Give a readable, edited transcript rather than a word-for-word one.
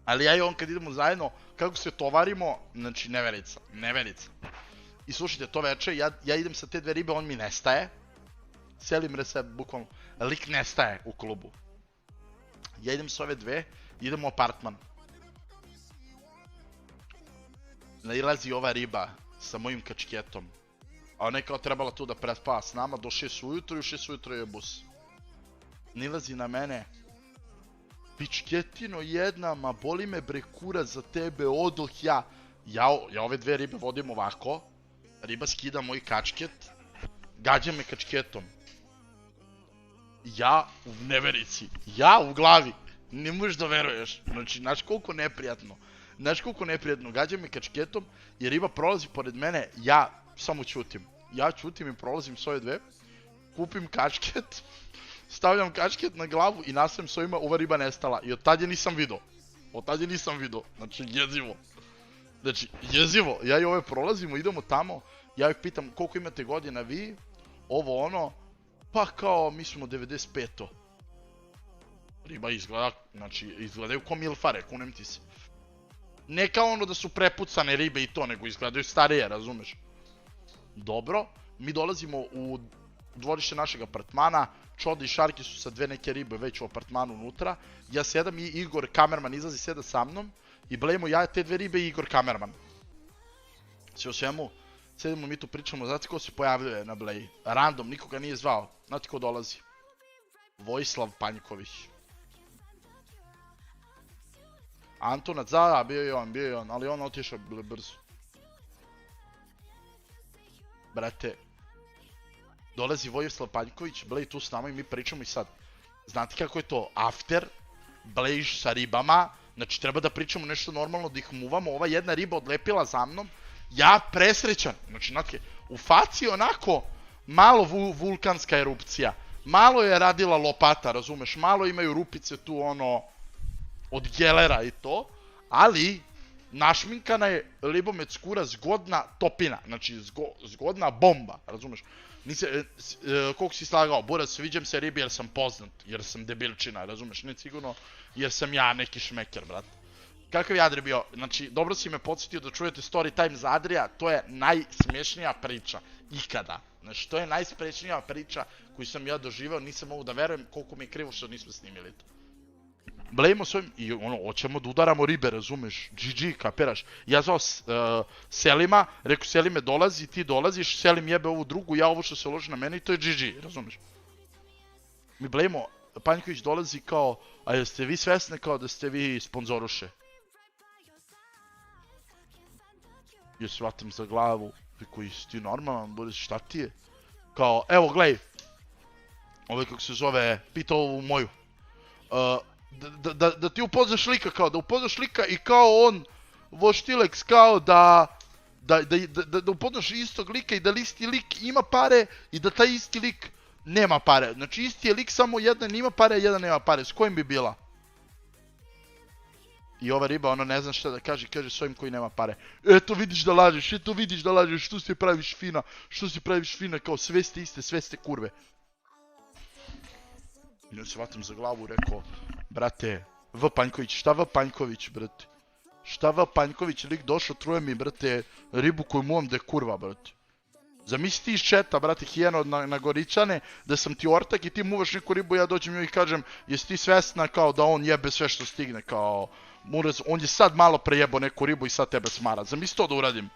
Ali ja i on kad idemo zajedno, kako se tovarimo, znači neverica, neverica. I slušajte, to veče, ja idem sa te dve ribe, on mi nestaje. Selim recept, bukvalno, lik nestaje u klubu. Ja idem sa ove dve, idem u apartman. Nailazi ova riba sa mojim kačketom. A ona je kao trebala tu da prespava s nama do 6 ujutro i u 6 ujutro je bus. Nilazi na mene. Pičketino jedna, ma boli me bre kurac za tebe, odoh ja. Ja ove dve ribe vodim ovako. Riba skida moj kačket. Gađa me kačketom. Ja u neverici. Ja u glavi. Ne možeš da veruješ. Znači, znaš koliko neprijatno. Znaš koliko neprijatno. Gađa me kačketom i riba prolazi pored mene. Ja samo ćutim. Ja ćutim i prolazim s ove dve. Kupim kačket. Stavljam kačket na glavu i nastavim s ovima, ova riba nestala. I od tad je nisam vidio. Od tad je nisam vidio. Znači, jezivo. Znači, jezivo. Ja i ove prolazimo, idemo tamo. Ja ih pitam koliko imate godina vi. Ovo ono. Pa kao, mi smo 95-o. Riba izgleda, znači, izgledaju ko milfare, kunem ti se. Ne kao ono da su prepucane ribe i to, nego izgledaju starije, razumeš? Dobro, mi dolazimo u dvorište našeg apartmana, Čoda i Šarki su sa dve neke ribe već u apartmanu unutra, ja sedam i Igor kamerman izlazi, seda sa mnom i blejemo ja te dve ribe i Igor kamerman. Sve o svemu, sedimo mi tu pričamo, znate ko se pojavljuje na bleji? Random, nikoga nije zvao, znate ko dolazi? Vojislav Panjković. Antonac, da, bio je on, ali on otišao brzo. Brate, dolazi Vojislav Panjković, Blej tu s nama i mi pričamo i sad. Znate kako je to? After, Blejš sa ribama, znači treba da pričamo nešto normalno, da ih muvamo, ova jedna riba odlepila za mnom, ja presrećan, znači znate, u faci onako malo vulkanska erupcija, malo je radila lopata, razumeš, malo imaju rupice tu ono, od gelera i to, ali našminkana je Libomet Skura zgodna topina, znači zgodna bomba, razumeš? Koliko si slagao, Buras, sviđam se ribi jer sam poznat, jer sam debilčina, razumeš? Ne sigurno jer sam ja neki šmeker, brat. Kakav je Adri bio? Znači, dobro si me podsjetio da čujete story time za Adrija, to je najsmješnija priča ikada. Znači, to je najsmješnija priča koju sam ja doživeo, nisam mogu da verujem koliko mi je krivo što nismo snimili to. Blejimo s ovim i ono, hoćemo da udaramo ribe, razumeš? GG, kapiraš? Ja zvao Selima, rekao Selime dolazi, ti dolaziš, Selim jebe ovu drugu, ja ovo što se loži na mene i to je GG, razumeš? Mi blejimo, Panjković dolazi kao, a jeste vi svesni kao da ste vi sponzoruše? Ja se vatam za glavu, koji si ti normalan, bude šta ti je? Kao, evo glej, ovaj kako se zove, pitao ovu moju. Da ti upoznaš lika, kao da upoznaš lika i kao on Voštilex, kao da upoznaš istog lika i da isti lik ima pare i da taj isti lik nema pare. Znači isti je lik, samo jedan ima pare, jedan nema pare. S kojim bi bila? I ova riba, ona ne zna šta da kaže, kaže s ovim koji nema pare. Eto vidiš da lažeš, što se praviš fina, kao sve ste iste, sve ste kurve. I onda se vatam za glavu, rekao, brate, V. Panjković, šta V. Panjković, brate? Šta V. Panjković, lik došao, truje mi, brate, ribu koju muvam da je kurva, brate. Zamisli ti iz četa, brate, hijeno na Goričane, da sam ti ortak i ti muvaš neku ribu, ja dođem joj i kažem, jesi ti svesna kao da on jebe sve što stigne, kao, on je sad malo prejebao neku ribu i sad tebe smara. Zamisli to da uradim.